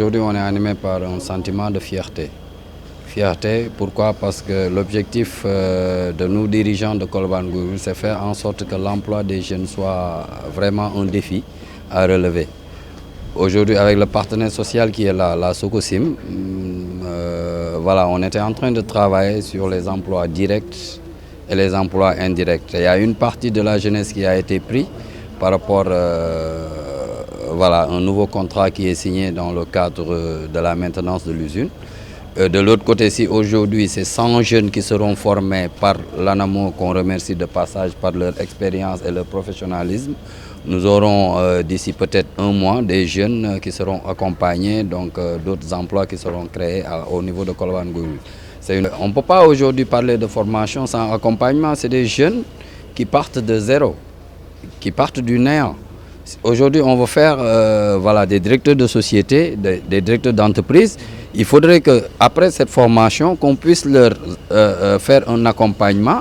aujourd'hui on est animé par un sentiment de fierté. Fierté, pourquoi? Parce que l'objectif de nous dirigeants de Colobane Gouye, c'est faire en sorte que l'emploi des jeunes soit vraiment un défi à relever. Aujourd'hui, avec le partenaire social qui est là, la Socosim, voilà, on était en train de travailler sur les emplois directs et les emplois indirects. Il y a une partie de la jeunesse qui a été prise par rapport voilà, un nouveau contrat qui est signé dans le cadre de la maintenance de l'usine. De l'autre côté, si aujourd'hui, c'est 100 jeunes qui seront formés par l'ANAMO, qu'on remercie de passage par leur expérience et leur professionnalisme, nous aurons d'ici peut-être un mois des jeunes qui seront accompagnés, donc d'autres emplois qui seront créés au niveau de Colobane Gouye. On ne peut pas aujourd'hui parler de formation sans accompagnement, c'est des jeunes qui partent de zéro, qui partent du néant. Aujourd'hui, on veut faire voilà, des directeurs de société, des directeurs d'entreprise. Il faudrait qu'après cette formation, qu'on puisse leur faire un accompagnement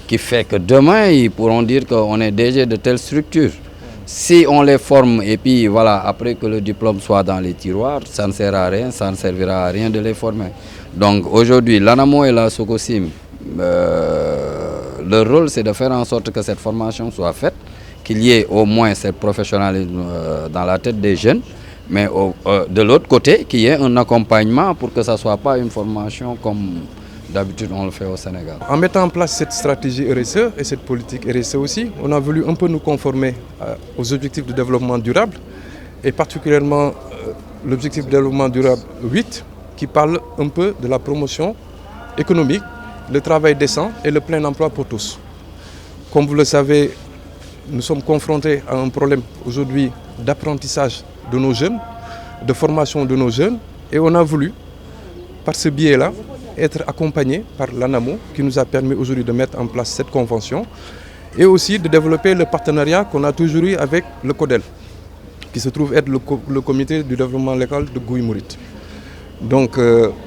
qui fait que demain, ils pourront dire qu'on est DG de telle structure. Si on les forme et puis voilà, après que le diplôme soit dans les tiroirs, ça ne sert à rien, ça ne servira à rien de les former. Donc aujourd'hui, l'ANAMO et la Socosim, leur rôle c'est de faire en sorte que cette formation soit faite, qu'il y ait au moins ce professionnalisme dans la tête des jeunes, mais de l'autre côté, qu'il y ait un accompagnement pour que ça ne soit pas une formation comme d'habitude on le fait au Sénégal. En mettant en place cette stratégie RSE et cette politique RSE aussi, on a voulu un peu nous conformer aux objectifs de développement durable et particulièrement l'objectif de développement durable 8 qui parle un peu de la promotion économique, le travail décent et le plein emploi pour tous. Comme vous le savez, nous sommes confrontés à un problème aujourd'hui d'apprentissage de nos jeunes, de formation de nos jeunes et on a voulu, par ce biais-là, être accompagné par l'ANAMO qui nous a permis aujourd'hui de mettre en place cette convention et aussi de développer le partenariat qu'on a toujours eu avec le CODEL qui se trouve être le comité du développement local de Gouye Mouride. Donc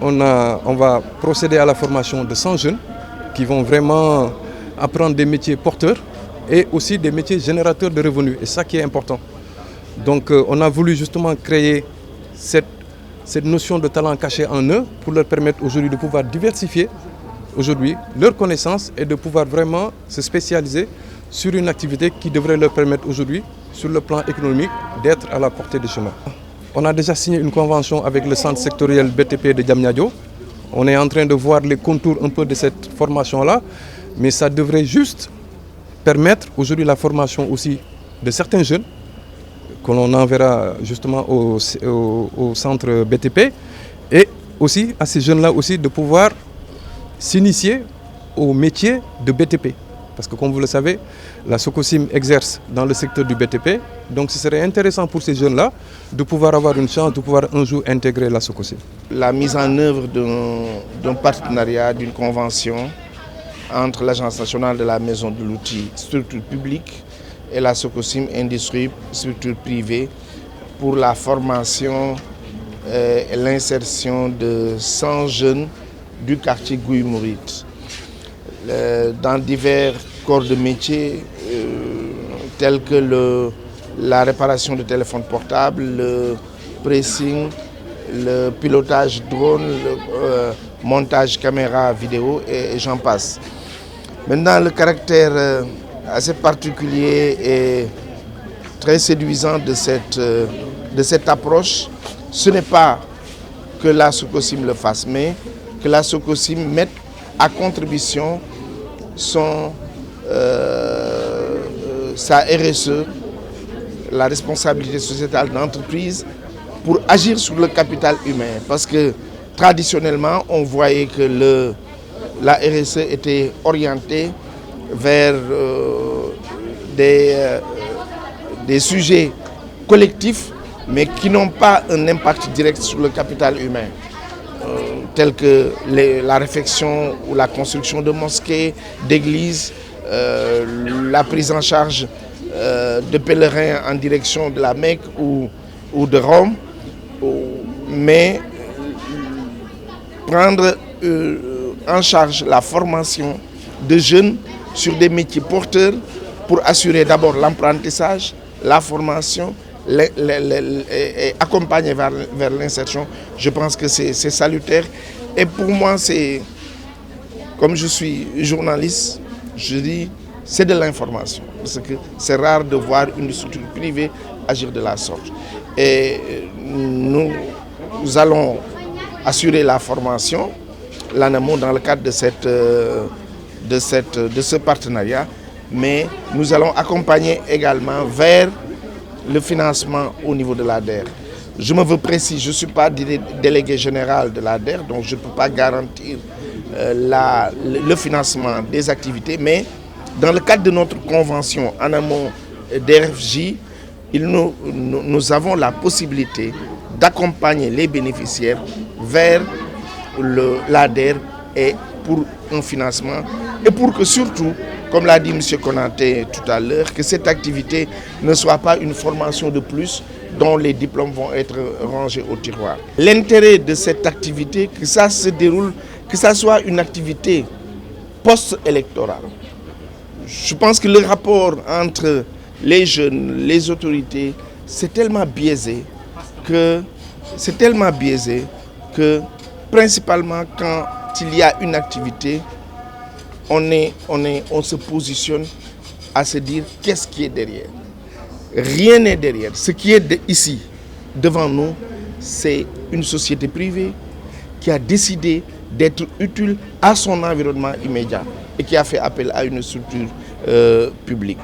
on va procéder à la formation de 100 jeunes qui vont vraiment apprendre des métiers porteurs et aussi des métiers générateurs de revenus. Et ça qui est important. Donc on a voulu justement créer cette notion de talent caché en eux pour leur permettre aujourd'hui de pouvoir diversifier aujourd'hui leurs connaissances et de pouvoir vraiment se spécialiser sur une activité qui devrait leur permettre aujourd'hui, sur le plan économique, d'être à la portée du chemin. On a déjà signé une convention avec le centre sectoriel BTP de Diamniadio. On est en train de voir les contours un peu de cette formation-là, mais ça devrait juste permettre aujourd'hui la formation aussi de certains jeunes que l'on enverra justement au centre BTP et aussi à ces jeunes-là aussi de pouvoir s'initier au métier de BTP. Parce que comme vous le savez, la Socosim exerce dans le secteur du BTP. Donc ce serait intéressant pour ces jeunes-là de pouvoir avoir une chance de pouvoir un jour intégrer la Socosim. La mise en œuvre d'un partenariat, d'une convention entre l'Agence nationale de la maison de l'outil, structure publique, et la Socosim Industrie, structure privée, pour la formation et l'insertion de 100 jeunes du quartier Gouye Mouride dans divers corps de métier tels que la réparation de téléphones portables, le pressing, le pilotage drone, le montage caméra vidéo et j'en passe. Maintenant, le caractère assez particulier et très séduisant de cette approche, ce n'est pas que la Socosim le fasse, mais que la Socosim mette à contribution sa RSE, la responsabilité sociétale d'entreprise, pour agir sur le capital humain. Parce que traditionnellement, on voyait que la RSE était orientée vers des sujets collectifs, mais qui n'ont pas un impact direct sur le capital humain, tels que la réfection ou la construction de mosquées, d'églises, la prise en charge de pèlerins en direction de la Mecque ou de Rome, mais prendre en charge la formation de jeunes sur des métiers porteurs pour assurer d'abord l'apprentissage, la formation et accompagner vers l'insertion, je pense que c'est salutaire. Et pour moi, comme je suis journaliste, je dis c'est de l'information. Parce que c'est rare de voir une structure privée agir de la sorte. Et nous allons assurer la formation, l'ANAMO, dans le cadre de ce partenariat, mais nous allons accompagner également vers le financement au niveau de l'ADER. Je me veux précis, je ne suis pas délégué général de l'ADER, donc je ne peux pas garantir le financement des activités, mais dans le cadre de notre convention en amont d'RFJ, nous avons la possibilité d'accompagner les bénéficiaires vers l'ADER et pour un financement et pour que surtout, comme l'a dit M. Konaté tout à l'heure, que cette activité ne soit pas une formation de plus dont les diplômes vont être rangés au tiroir. L'intérêt de cette activité, que ça se déroule, que ça soit une activité post-électorale. Je pense que le rapport entre les jeunes, les autorités, c'est tellement biaisé que principalement quand il y a une activité, on se positionne à se dire qu'est-ce qui est derrière. Rien n'est derrière. Ce qui est ici, devant nous, c'est une société privée qui a décidé d'être utile à son environnement immédiat et qui a fait appel à une structure publique.